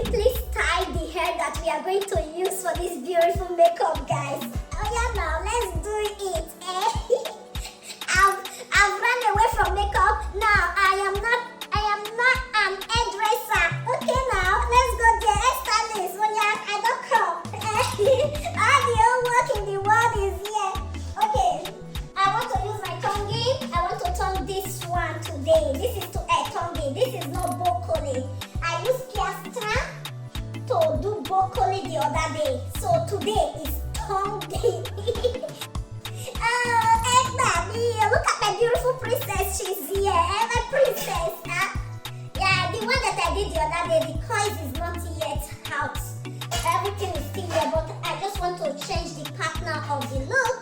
quickly style the hair that we are going to use for this beautiful makeup, guys. Oh yeah, now let's do it. I've run away from makeup. Now I am not an hairdresser. Okay, now let's go there. Hairstylist. Oh yeah, I don't come. All the whole work in the world is here. Okay, I want to use my tongue. I want to tongue this one today. This is to tongue. This is not broccoli. I used piastra to do broccoli the other day. So today is tongue day. Look at my beautiful princess. She's here. My princess. Yeah, the one that I did the other day, the coils is not yet out. Everything is still here, but I just want to change the partner of the look.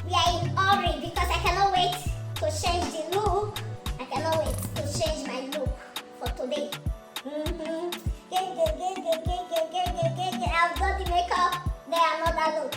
We are in hurry because I cannot wait to change the look. I cannot wait to change my look for today. I've got the makeup. Then another look.